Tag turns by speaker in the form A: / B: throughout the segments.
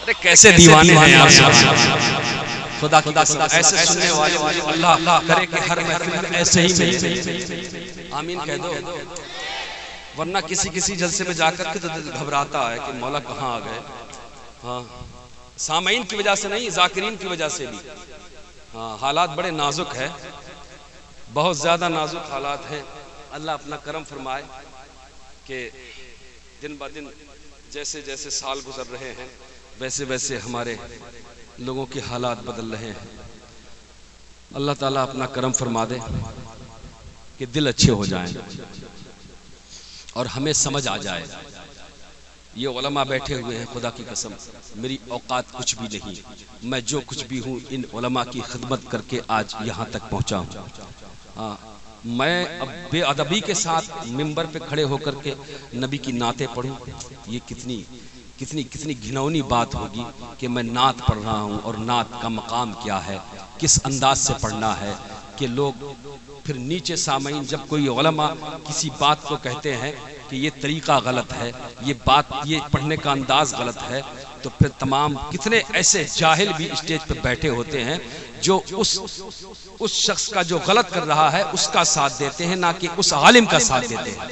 A: अरे कैसे दीवाने हैं यार, खुदा की कसम ऐसे सुनने वाले अल्लाह करे कि हर महफिल में ऐसे ही मिले। आमीन कह दो, वरना किसी किसी जलसे में जाकर के तो घबराता है कि मौला कहाँ आ गए। हाँ, सामईन की वजह से नहीं, जाकिरीन की वजह से भी। हाँ, हालात बड़े नाजुक है, बहुत ज्यादा नाजुक हालात हैं। अल्लाह अपना करम फरमाए कि दिन ब दिन जैसे जैसे साल गुजर रहे हैं वैसे वैसे हमारे लोगों के हालात बदल रहे हैं। अल्लाह ताला अपना करम फरमा दे कि दिल अच्छे हो जाएं और हमें समझ आ जाए। ये उलमा बैठे हुए हैं, खुदा की कसम मेरी औकात कुछ भी नहीं, मैं जो कुछ भी हूँ इन उलमा की खिदमत करके आज यहाँ तक पहुँचा हूँ। हाँ, मैं अब बेअदबी के साथ मिंबर पे खड़े होकर के नबी की नातें पढ़ूं, ये कितनी कितनी कितनी घिनौनी बात होगी कि मैं नात पढ़ रहा हूँ और नात का मकाम क्या है, किस अंदाज से पढ़ना है। कि लोग फिर नीचे सामईन जब कोई उलमा किसी बात को कहते हैं कि ये तरीका गलत है, ये बात, ये पढ़ने का अंदाज गलत है, तो फिर तमाम कितने ऐसे जाहिल भी स्टेज पर बैठे होते हैं जो उस शख्स का जो गलत कर रहा है उसका साथ देते हैं, ना कि उस आलिम का साथ देते हैं।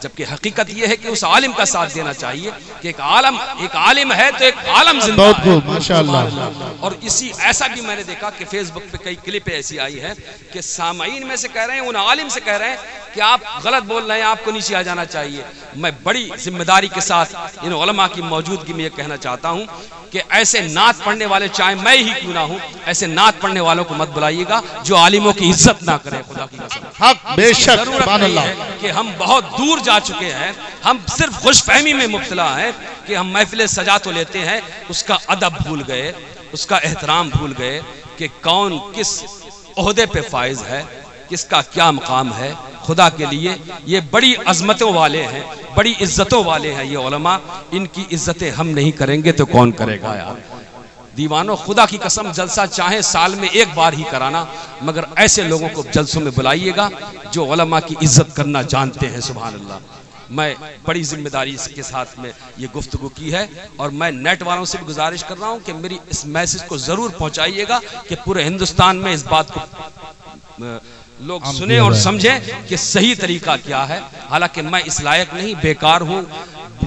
A: जबकि हकीकत यह है कि उस आलिम का साथ देना चाहिए कि एक आलिम है तो एक आलम जिंदा है। माशाअल्लाह। और इसी ऐसा भी मैंने देखा कि फेसबुक पे कई क्लिप ऐसी आई है कि सामईन में से कह रहे हैं, उन आलिम से कह रहे हैं कि आप गलत बोल रहे हैं, आपको नीचे आ जाना चाहिए। मैं बड़ी जिम्मेदारी के साथ इन उलमा की मौजूदगी में यह कहना चाहता हूँ कि ऐसे नात पढ़ने वाले, चाहे मैं ही क्यों ना हूँ, ऐसे नात पढ़ने वालों को मत बुलाइएगा जो आलिमों की इज्जत ना करें। खुदा की कसम बेशक जरूरत नहीं है कि हम बहुत दूर जा चुके हैं, हम सिर्फ खुशफहमी में मुब्तला हैं कि हम महफिल सजा तो लेते हैं, उसका अदब भूल गए, उसका एहतराम भूल गए कि कौन किस ओहदे पे फाइज है, किसका क्या मकाम है। खुदा के लिए ये बड़ी अजमतों वाले हैं, बड़ी इज्जतों वाले हैं ये उलमा, इनकी इज्जतें हम नहीं करेंगे तो कौन करेगा यार। दीवानों, खुदा की कसम जलसा चाहे साल में एक बार ही कराना, मगर ऐसे लोगों को जलसों में बुलाइएगा जो उलमा की इज्जत करना जानते हैं। सुभान अल्लाह। मैं बड़ी जिम्मेदारी के साथ में ये गुफ्तगू की है और मैं नेट वालों से भी गुजारिश कर रहा हूँ कि मेरी इस मैसेज को जरूर पहुँचाइएगा कि पूरे हिंदुस्तान में इस बात को लोग सुने और समझें कि सही तरीका क्या है। हालांकि मैं इस लायक नहीं, बेकार हूँ,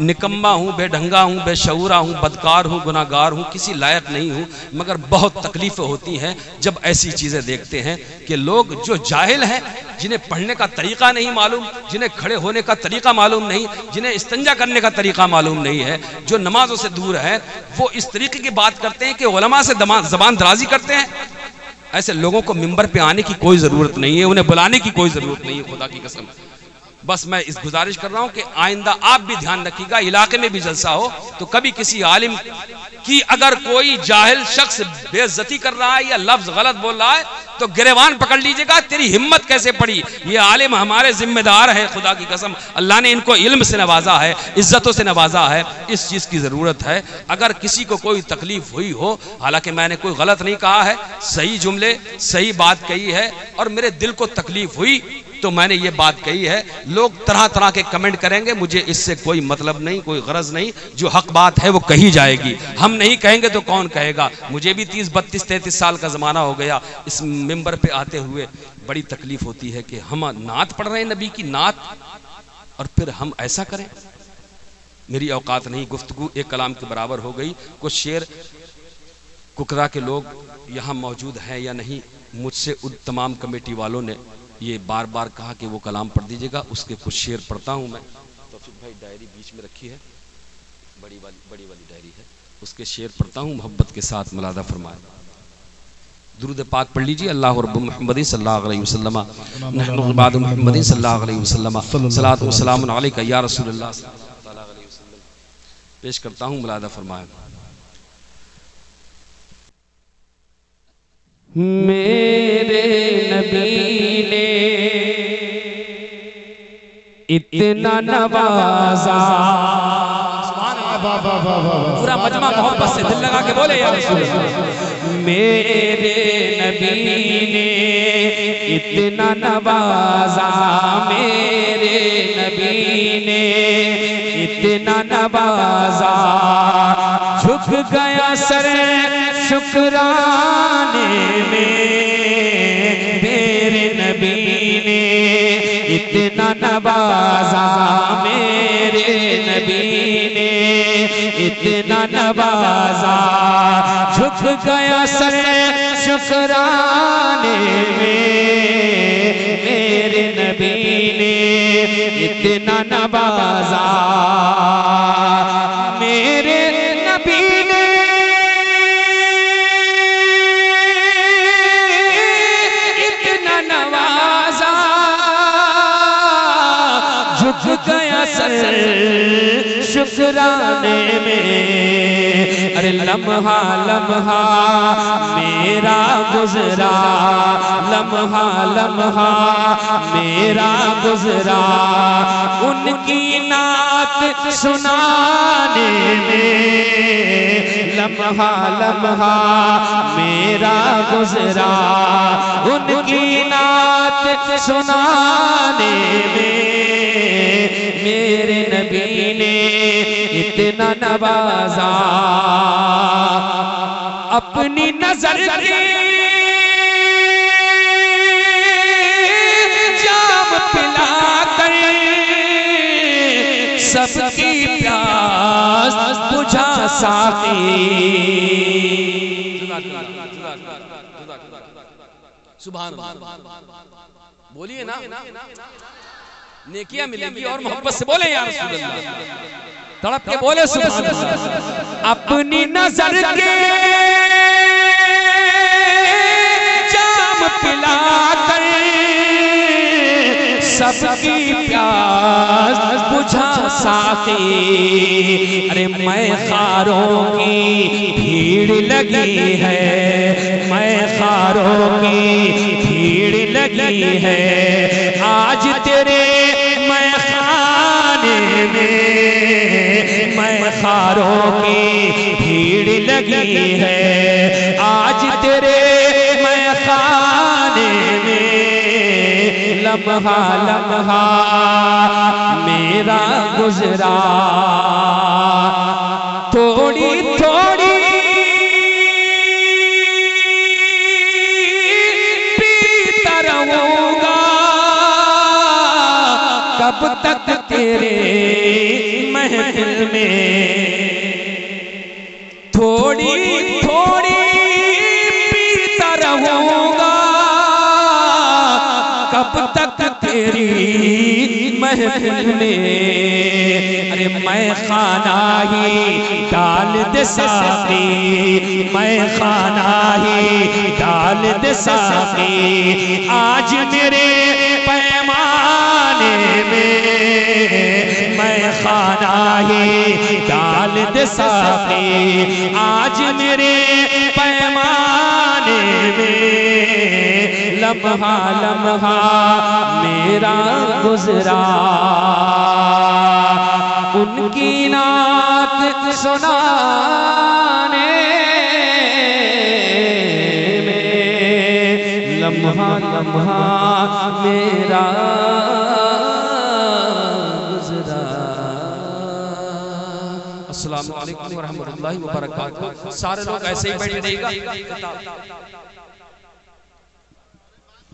A: निकम्मा हूँ, बेढंगा हूँ, बेशऊरा हूँ, बदकार हूँ, गुनाहगार हूँ, किसी लायक नहीं हूँ, मगर बहुत तकलीफें होती हैं जब ऐसी चीज़ें देखते हैं कि लोग जो जाहिल हैं, जिन्हें पढ़ने का तरीका नहीं मालूम, जिन्हें खड़े होने का तरीका मालूम नहीं, जिन्हें इस्तिंजा करने का तरीका मालूम नहीं है, जो नमाजों से दूर है, वो इस तरीके की बात करते हैं कि उलमा से ज़बान दराजी करते हैं। ऐसे लोगों को मिंबर पे आने की कोई जरूरत नहीं है, उन्हें बुलाने की कोई जरूरत नहीं है। खुदा की कसम बस मैं इस गुजारिश कर रहा हूं कि आइंदा आप भी ध्यान रखिएगा, इलाके में भी जलसा हो तो कभी किसी आलिम की अगर कोई जाहिल शख्स बेइज्जती कर रहा है या लफ्ज गलत बोल रहा है तो गिरेबान पकड़ लीजिएगा, तेरी हिम्मत कैसे पड़ी। ये आलिम हमारे जिम्मेदार है, खुदा की कसम अल्लाह ने इनको इल्म से नवाजा है, इज्जतों से नवाजा है, इस चीज़ की ज़रूरत है। अगर किसी को कोई तकलीफ हुई हो, हालांकि मैंने कोई गलत नहीं कहा है, सही जुमले सही बात कही है और मेरे दिल को तकलीफ हुई तो मैंने ये बात कही है। लोग तरह तरह के कमेंट करेंगे, मुझे इससे कोई मतलब नहीं, कोई गरज नहीं, जो हक बात है वो कही जाएगी। हम नहीं कहेंगे तो कौन कहेगा। मुझे भी 30, 32, 33 साल का ज़माना हो गया इस मिंबर पे आते हुए। बड़ी तकलीफ होती है कि हम नात पढ़ रहे हैं, नबी की नात, और फिर हम ऐसा करें। मेरी औकात नहीं, गुफ्तगू एक कलाम के बराबर हो गई। कुछ शेर कुकरा के लोग यहाँ मौजूद हैं या नहीं, मुझसे उन तमाम कमेटी वालों ने ये बार बार कहा कि वो कलाम पढ़ दीजिएगा, उसके कुछ शेर पढ़ता हूँ मैं। तो फिर भाई डायरी बीच में रखी है, बड़ी वाली डायरी है, उसके शेर पढ़ता हूँ, मोहब्बत के साथ मुलादा फरमाए। दुरूद पाक पढ़ लीजिए। अल्लाह रब्बु मुहम्मद सल्लल्लाहु अलैहि वसल्लम नहनु इबादु मुहम्मद सल्लल्लाहु अलैहि वसल्लम सलातु व सलामुन अलैका या रसूलल्लाह सल्लल्लाहु अलैहि वसल्लम। पेश करता हूँ, मुलादा फरमाए।
B: मेरे नबी ने इतना नवाजा,
A: पूरा मजमा मोहब्बत से दिल लगा के बोले या रसूल अल्लाह।
B: मेरे नबी ने इतना नवाजा, मेरे नबी ने इतना नवाजा, झुक गया सर शुक्राने में मेरे नबी ने इतना नवाजा, मेरे नबी ने इतना नवाजा, झुक गया सर शुक्राने में मेरे नबी ने इतना नवाजा, मेरे नबी ने इतना नवाजा, झुक गया सर शुक्राने में। अरे लम्हा लम्हा मेरा गुजरा, लम्हा लम्हा मेरा गुजरा, उनकी नात सुनाने में। लम्हा लम्हा मेरा गुजरा, उनकी नात सुनाने में मेरे नबी ने इतना नवाजा। अपनी नजर के जाम पिलाकर सबकी प्यास बुझा साकी।
A: सुभान बोलिए ना, नेकियां मिलेंगी और मोहब्बत से बोले या रसूल अल्लाह, तड़प के बोले सुभान अल्लाह।
B: अपनी नजर के जाम पिलाकर सबकी प्यास बुझा साकी। अरे मैं खारों की भीड़ लगी है, मैं खारों की भीड़ लगी है, आज तेरे मैं खाने में, मैं खारों की भीड़ लगी है, आज तेरे मैं खाने में। लम्हा लम्हा मेरा गुजरा, थोड़ी थोड़ी पीता रहूंगा, कब तक तेरे महफिल में। थोड़ी थोड़ी पीता रहूंगा, कब तक तेरी महफिल में। अरे मैं खाना ही डाल दे साकी, मैं खाना ही डाल दे साकी, आज मेरे पैमाने में। मैं खाना ही डाल दे साकी, आज मेरे पैमाने में। लम्हा लम्हा मेरा गुजरा, उनकी नात सुनाने में। लम्हा लम्हा मेरा गुजरा।
A: अस्सलाम वालेकुम व रहमतुल्लाहि व बरकातहू। सारे लोग ऐसे ही बैठे रहेगा।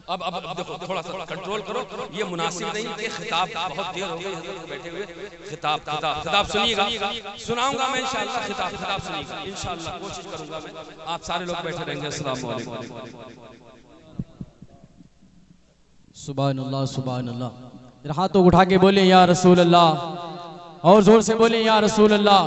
A: अब देखो, थोड़ा सा कंट्रोल करो, ये मुनासिब नहीं कि खिताब बहुत देर हो गई बैठे हुए। खिताब खिताब खिताब सुनिएगा, सुनाऊंगा मैं इंशाअल्लाह। खिताब खिताब सुनिएगा इंशाअल्लाह, कोशिश करूंगा मैं। आप सारे लोग बैठे रहेंगे। अस्सलाम वालेकुम।
C: सुभान अल्लाह, सुभान अल्लाह। हाथों उठा के बोले या रसूल अल्लाह, और जोर से बोले या रसूल अल्लाह।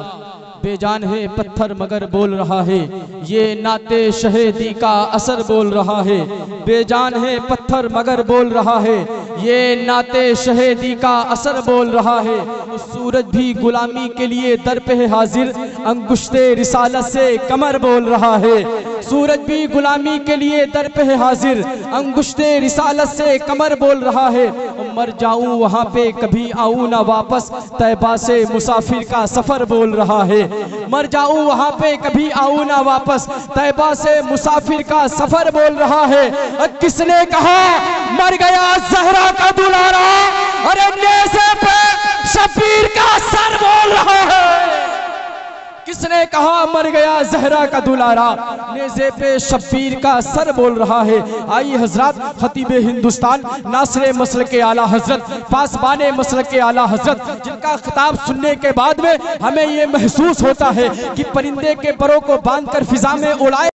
C: बेजान है पत्थर मगर बोल रहा है, ये नाते शहीदी का असर बोल रहा है। बेजान है पत्थर मगर बोल रहा है, ये नाते शहीदी का असर बोल रहा है। सूरज भी गुलामी के लिए दर पे है हाजिर, अंगुश्ते रिसालत से कमर बोल रहा है। सूरज भी गुलामी के लिए दर पे है हाजिर, अंगुश्ते रिसालत से कमर बोल रहा है। मर जाऊं वहां पे कभी आऊं ना वापस, तैबा से मुसाफिर का सफर बोल रहा है। मर जाऊं वहां पे कभी आऊं ना वापस, तैबा से मुसाफिर का सफर बोल रहा है। किसने कहा मर गया ज़हरा का दुलारा, अरे नेज़े पे शब्बीर का सर बोल रहा है। किसने कहा मर गया जहरा का दुलारा, नेज़े पे शब्बीर का सर बोल रहा है। आई हजरत खतीब हिंदुस्तान नासरे मसल के आला हजरत, पासबाने मसल के आला हजरत, जिनका खिताब सुनने के बाद में हमें ये महसूस होता है कि परिंदे के परों को बांधकर फिजा में उड़ाए